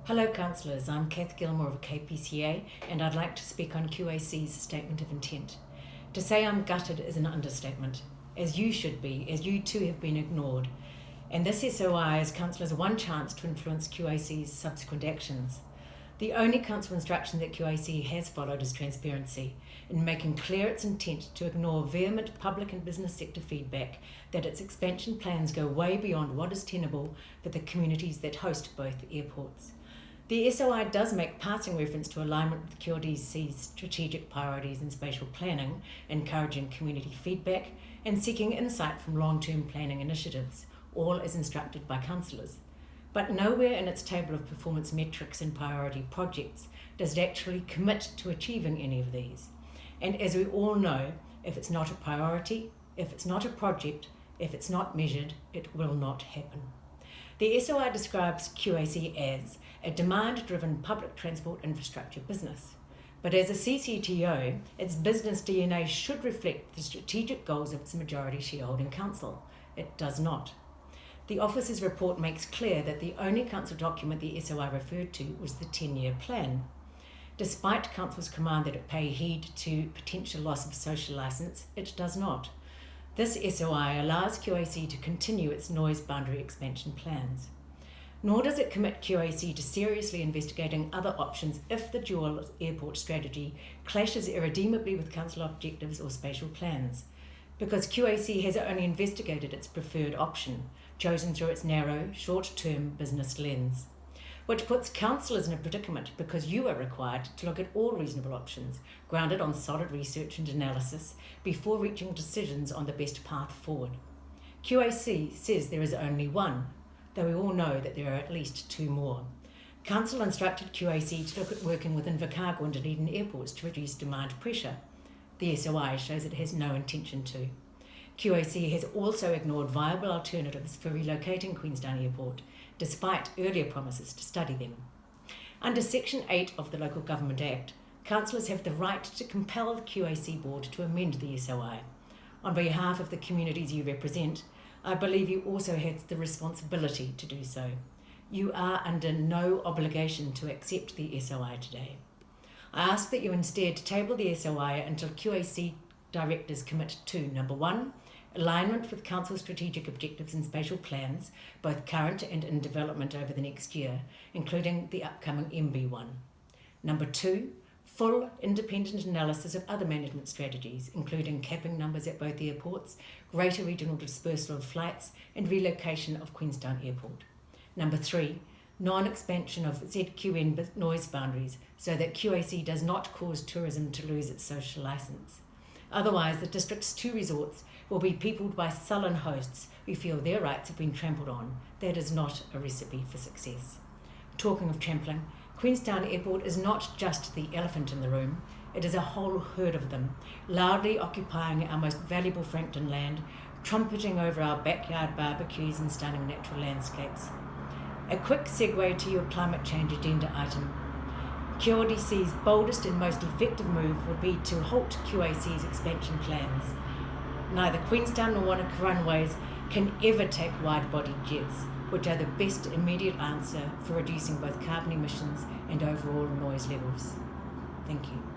Hello councillors, I'm Cath Gilmour of KPCA and I'd like to speak on QAC's statement of intent. To say I'm gutted is an understatement, as you should be, as you too have been ignored. And this SOI is councillors' one chance to influence QAC's subsequent actions. The only council instruction that QAC has followed is transparency, in making clear its intent to ignore vehement public and business sector feedback that its expansion plans go way beyond what is tenable for the communities that host both airports. The SOI does make passing reference to alignment with QLDC's strategic priorities in spatial planning, encouraging community feedback and seeking insight from long-term planning initiatives, all as instructed by councillors. But nowhere in its table of performance metrics and priority projects does it actually commit to achieving any of these. And as we all know, if it's not a priority, if it's not a project, if it's not measured, it will not happen. The SOI describes QAC as a demand-driven public transport infrastructure business. But as a CCTO, its business DNA should reflect the strategic goals of its majority shareholding council. It does not. The office's report makes clear that the only council document the SOI referred to was the 10-year plan. Despite council's command that it pay heed to potential loss of social licence, it does not. This SOI allows QAC to continue its noise boundary expansion plans. Nor does it commit QAC to seriously investigating other options if the dual airport strategy clashes irredeemably with council objectives or spatial plans, because QAC has only investigated its preferred option, chosen through its narrow, short-term business lens, which puts councillors in a predicament because you are required to look at all reasonable options, grounded on solid research and analysis, before reaching decisions on the best path forward. QAC says there is only one, though we all know that there are at least two more. Council instructed QAC to look at working with Invercargill and Dunedin airports to reduce demand pressure. The SOI shows it has no intention to. QAC has also ignored viable alternatives for relocating Queenstown Airport, despite earlier promises to study them. Under Section 8 of the Local Government Act, councillors have the right to compel the QAC board to amend the SOI. On behalf of the communities you represent, I believe you also have the responsibility to do so. You are under no obligation to accept the SOI today. I ask that you instead table the SOI until QAC directors commit to, number one, alignment with council strategic objectives and spatial plans, both current and in development over the next year, including the upcoming MB1. Number two, full independent analysis of other management strategies, including capping numbers at both airports, greater regional dispersal of flights, and relocation of Queenstown Airport. Number three, non-expansion of ZQN noise boundaries so that QAC does not cause tourism to lose its social licence. Otherwise, the district's two resorts will be peopled by sullen hosts who feel their rights have been trampled on. That is not a recipe for success. Talking of trampling, Queenstown Airport is not just the elephant in the room, it is a whole herd of them, loudly occupying our most valuable Frankton land, trumpeting over our backyard barbecues and stunning natural landscapes. A quick segue to your climate change agenda item. QLDC's boldest and most effective move would be to halt QAC's expansion plans. Neither Queenstown nor Wanaka runways can ever take wide-bodied jets, which are the best immediate answer for reducing both carbon emissions and overall noise levels. Thank you.